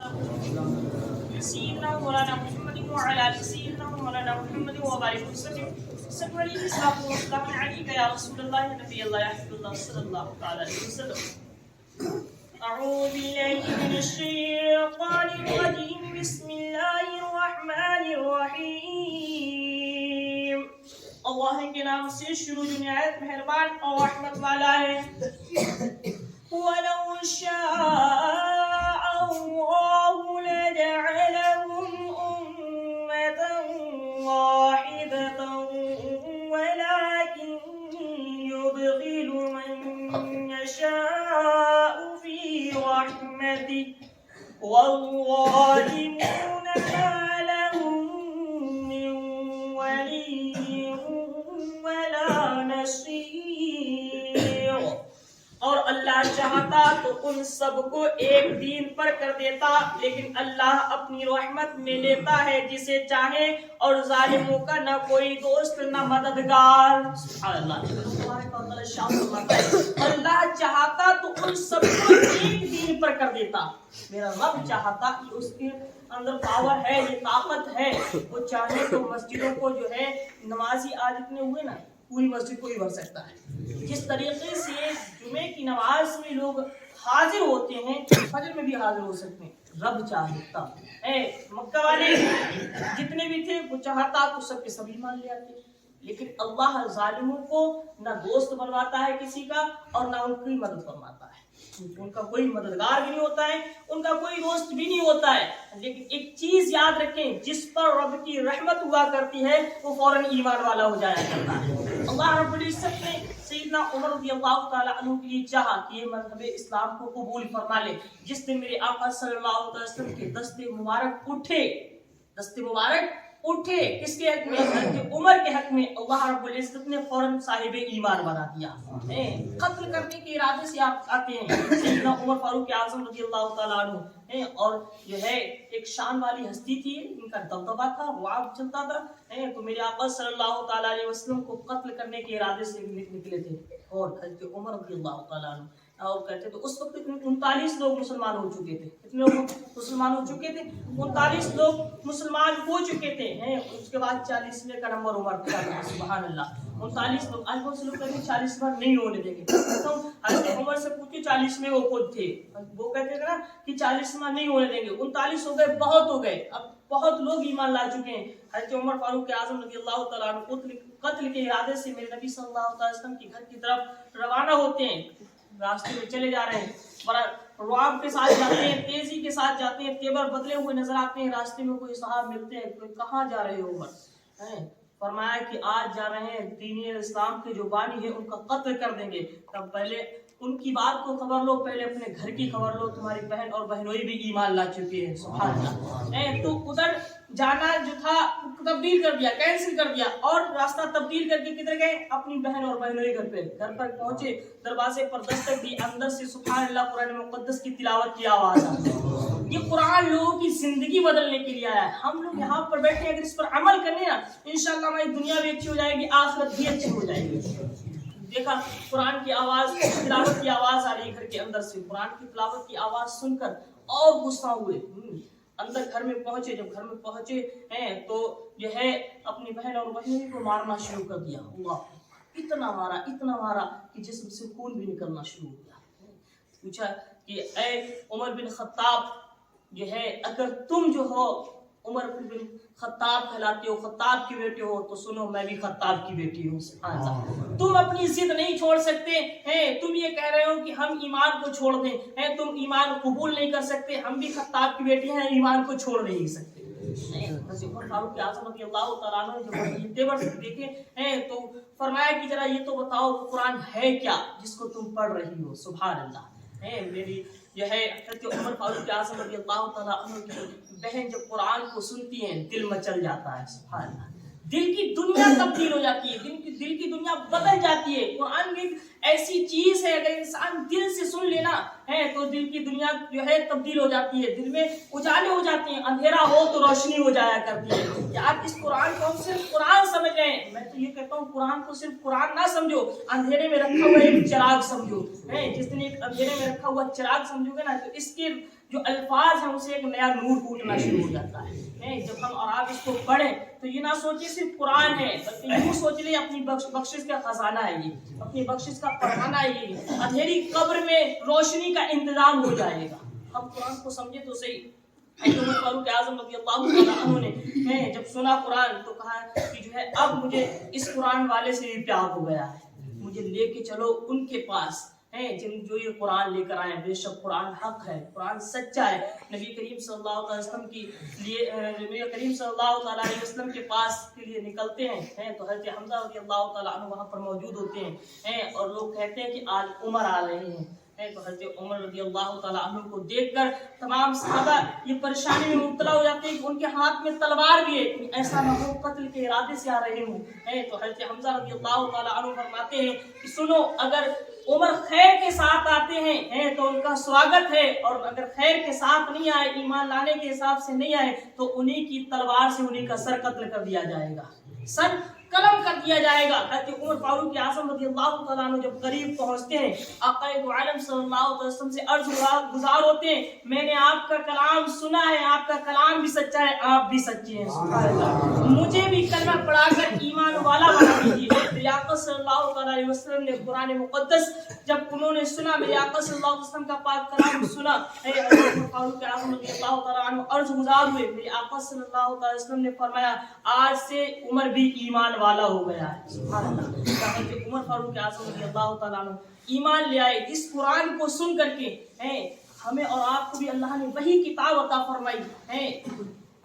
سيدنا مولانا محمد وعلى آل سيدنا مولانا محمد وبارك وسلم سكري الإسلام والسلام عليك يا رسول الله نبي الله يا حبيب الله صلى الله عليه وسلم. أعوذ بالله من الشيطان الرجيم بسم الله الرحمن الرحيم. اللہ کے نام سے شروع نہایت مہربان اور رحمت والا ہے. وَلَوْ شَاءَ اللَّهُ لَجَعَلَهُمْ أُمَّةً وَاحِدَةً وَلَكِنْ يُدْخِلُ مَنْ يَشَاءُ فِي رَحْمَتِهِ وَالظَّالِمُونَ مَا لَهُم مِّن وَلِيٍّ وَلَا نَصِيرٍ. اور اللہ چاہتا تو ان سب کو ایک دین پر کر دیتا، لیکن اللہ اپنی رحمت میں لیتا ہے جسے چاہے، اور ظالموں کا نہ کوئی دوست نہ مددگار. سبحان اللہ. اللہ چاہتا تو ان سب کو ایک دین پر کر دیتا. میرا رب چاہتا کہ اس کے اندر پاور ہے، یہ طاقت ہے، وہ چاہے تو مسجدوں کو جو ہے نمازی آج اتنے ہوئے نا، پوری مسجد کو ہی بھر سکتا ہے. جس طریقے سے جمعے کی نماز میں لوگ حاضر ہوتے ہیں، فجر میں بھی حاضر ہو سکتے ہیں. رب چاہتا مکہ والے جتنے بھی تھے وہ چاہتا تو سب کے سبھی مان لے آتے، لیکن اللہ ظالموں کو نہ دوست بنواتا ہے کسی کا اور نہ ان کی مدد فرماتا ہے. ان کا کوئی مددگار بھی نہیں ہوتا ہے، ان کا کوئی دوست بھی نہیں ہوتا ہے. لیکن ایک چیز یاد رکھیں، جس پر رب کی رحمت ہوا کرتی ہے وہ فوراً ایمان والا ہو جایا کرتا ہے. اللہ رب العزت نے سیدنا عمر رضی اللہ تعالیٰ عنہ کے لیے چاہا کہ یہ مذہب اسلام کو قبول فرما لے. جس دن میرے آقا صلی اللہ علیہ وسلم کے دستے مبارک اٹھے کس کے حق میں؟ حضرت عمر کے حق میں. اللہ رب العزت نے فوراً صاحب ایمان بنا دیا. قتل کرنے کے ارادے سے آپ آتے ہیں سیدنا عمر فاروق اعظم رضی اللہ تعالیٰ عنہ، اور جو ہے ایک شان والی ہستی تھی، ان کا دبدبا تھا، رعب چلتا تھا. تو میرے آقا صلی اللہ تعالیٰ علیہ وسلم کو قتل کرنے کے ارادے سے نکلے تھے، اور حضرت عمر رضی اللہ تعالیٰ عنہ اور کہتے تو اس وقت 39 لوگ مسلمان ہو چکے تھے. کتنے لوگ مسلمان ہو چکے تھے؟ 39 لوگ مسلمان ہو چکے تھے. اس کے بعد 40ویں کا نمبر عمر تھا. سبحان اللہ. 39 لوگ. آج بہت سے لوگ کہتے ہیں 40 بار نہیں ہونے دیں گے. حضرت عمر سے پوچھو 40 میں وہ خود تھے، وہ کہتے تھے نا کہ 40 بار نہیں ہونے دیں گے. 39 ہو گئے، بہت ہو گئے، اب بہت لوگ ایمان لا چکے ہیں. حضرت عمر فاروق اعظم رضی اللہ تعالیٰ عنہ قتل کے ارادے سے میرے نبی صلی اللہ علیہ وسلم کے گھر کی طرف روانہ ہوتے ہیں. راستے میں چلے جا رہے ہیں، بڑا رعب کے ساتھ جاتے ہیں، تیزی کے ساتھ جاتے ہیں، تیور بدلے ہوئے نظر آتے ہیں. راستے میں کوئی صاحب ملتے ہیں، کوئی کہاں جا رہے ہو عمر؟ فرمایا کہ آج جا رہے ہیں دین اسلام کے جو بانی ہے ان کا قتل کر دیں گے. تب پہلے ان کی بات کو خبر لو، پہلے اپنے گھر کی خبر لو. تمہاری بہن اور بہنوئی بھی ایمان لا چکے ہیں. سبحان اللہ. تو ادھر جانا جو تھا تبدیل کر دیا، کینسل کر دیا، اور راستہ تبدیل کر کے کدھر گئے؟ اپنی بہن اور بہنوئی گھر پہ. گھر پر پہنچے، دروازے پر دستک دی، اندر سے سبحان اللہ قرآن مقدس کی تلاوت کی آواز آئی. یہ قرآن لوگوں کی زندگی بدلنے کے لیے آیا ہے. ہم لوگ یہاں پر بیٹھے اگر اس پر عمل کرنے نا، انشاءاللہ ہماری دنیا بھی اچھی ہو جائے گی، آخرت بھی اچھی ہو جائے گی. دیکھا قرآن کی آواز، تلاوت کی آواز آ رہی ہے گھر کے اندر سے. قرآن کی تلاوت کی آواز سن کر اور غصہ ہوئے، اندر گھر میں پہنچے. جب گھر میں پہنچے تو جو ہے اپنی بہن اور بہنوئی کو مارنا شروع کر دیا. اللہ اتنا مارا کہ جسم سے خون بھی نکلنا شروع ہو گیا. پوچھا کہ اے عمر بن خطاب، جو ہے اگر تم جو ہو عمر بن خطاب کہلاتے ہو، خطاب کی بیٹے ہو، تو سنو میں بھی خطاب کی بیٹی ہوں. سبحان اللہ. تم اپنی ضد نہیں چھوڑ سکتے ہیں. تم یہ کہہ رہے ہو کہ ہم ایمان کو چھوڑ دیں، تم ایمان قبول نہیں کر سکتے. ہم بھی خطاب کی بیٹی ہیں، ایمان کو چھوڑ نہیں سکتے. عمر فاروق اعظم رضی اللہ تعالیٰ عنہ جب یہ تیور دیکھے تو فرمایا کہ ذرا یہ تو بتاؤ قرآن ہے کیا جس کو تم پڑھ رہی ہو؟ سبحان اللہ. میری جو ہے حضرت عمر فاروق اعظم رضی اللہ تعالیٰ عنہ کی بہن جب قرآن کو سنتی ہیں دل مچل جاتا ہے. سبحان اللہ. دل کی دنیا تبدیل ہو جاتی ہے، دل کی دنیا بدل جاتی ہے. قرآن ایک ایسی چیز ہے اگر انسان دل سے سن لینا تو دل کی دنیا جو ہے تبدیل ہو جاتی ہے. دل میں اجالے ہو جاتے ہیں، اندھیرا ہو تو روشنی ہو جایا کرتی ہے. آپ اس قرآن کو ہم صرف قرآن سمجھ رہے ہیں. میں تو یہ کہتا ہوں قرآن کو صرف قرآن نہ سمجھو، اندھیرے میں رکھا ہوا ایک چراغ سمجھو. جس دن ایک اندھیرے میں رکھا ہوا چراغ سمجھو گے نا تو اس کے جو الفاظ ہیں اسے ایک نیا نور پھوٹنا شروع ہو جاتا ہے. جب ہم اور آپ اس کو پڑھیں تو یہ نہ سوچیں صرف قرآن ہے، بلکہ یوں سوچ لیں اپنی بخشش کا خزانہ ہے یہ، اپنی بخشش کا پڑھانا ہے یہ، اندھیری قبر میں روشنی کا انتظام ہو جائے گا. ہم قرآن کو سمجھے تو صحیح. عمر فاروق اعظم رضی اللہ تعالیٰ عنہ نے جب سنا قرآن تو کہا کہ جو ہے اب مجھے اس قرآن والے سے بھی پیار ہو گیا ہے، مجھے لے کے چلو ان کے پاس جو یہ قرآن لے کر آئے. بے شک قرآن حق ہے، قرآن سچا ہے. نبی کریم صلی اللہ علیہ وسلم نبی کریم صلی اللہ علیہ وسلم کے پاس کے لیے نکلتے ہیں تو حضرت حمزہ رضی اللہ تعالیٰ عنہ وہاں پر موجود ہوتے ہیں اور لوگ کہتے ہیں کہ آج عمر آ رہے ہیں. تو حضرت عمر رضی اللہ تعالیٰ عنہ کو دیکھ کر تمام صحابہ یہ پریشانی میں مبتلا ہو جاتے ہیں کہ ان کے ہاتھ میں تلوار بھی ہے، ایسا نہ ہو قتل کے ارادے سے آ رہے ہوں. تو حضرت حمزہ رضی اللہ تعالیٰ عنہ فرماتے ہیں کہ سنو، اگر عمر خیر کے ساتھ آتے ہیں تو ان کا سواگت ہے، اور اگر خیر کے ساتھ نہیں آئے، ایمان لانے کے حساب سے نہیں آئے تو انہی کی تلوار سے انہی کا سر قتل کر دیا جائے گا، سر قلم کر دیا جائے گا. حضرت عمر فاروق اعظم رضی اللہ تعالیٰ عنہ جب قریب پہنچتے ہیں آقا دو عالم صلی اللہ علیہ وسلم سے عرض گزار ہوتے ہیں، میں نے آپ کا کلام سنا ہے، آپ کا کلام بھی سچا ہے، آپ بھی سچے ہیں، سبحان اللہ، مجھے بھی کلمہ پڑھا کر ایمان والا بنا دیجیے. میرے آقا صلی اللہ علیہ وسلم نے قرآن مقدس جب انہوں نے سنا، میرے آقا صلی اللہ علیہ وسلم کا پاک کلام سنا، حضرت عمر فاروق اعظم رضی اللہ تعالیٰ عنہ عرض گزار ہوئے. میرے آقا صلی اللہ علیہ وسلم نے فرمایا آج سے عمر بھی ایمان والا ہو گیا ہے، سبحان اللہ. حضرت عمر فاروق اعظم رضی اللہ تعالیٰ عنہ ایمان لے آئے. اس قرآن کو سن کر کے ہمیں اور آپ کو بھی اللہ نے وہی کتاب عطا فرمائی،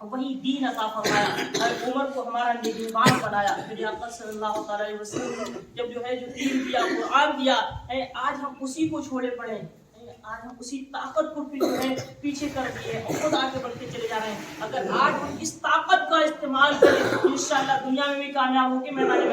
وہی دین عطا فرمایا، عمر کو ہمارا نگہبان بنایا. میرے آقا صلی اللہ علیہ وسلم نے جب جو دین دیا، قرآن دیا، آج ہم اسی کو چھوڑے پڑے، آج ہم اسی طاقت کو پیچھے کر دیے اور خود آگے بڑھتے چلے جا رہے ہیں. اگر آج ہم اس طاقت کا استعمال کریں تو انشاءاللہ دنیا میں بھی کامیاب ہو کے میدان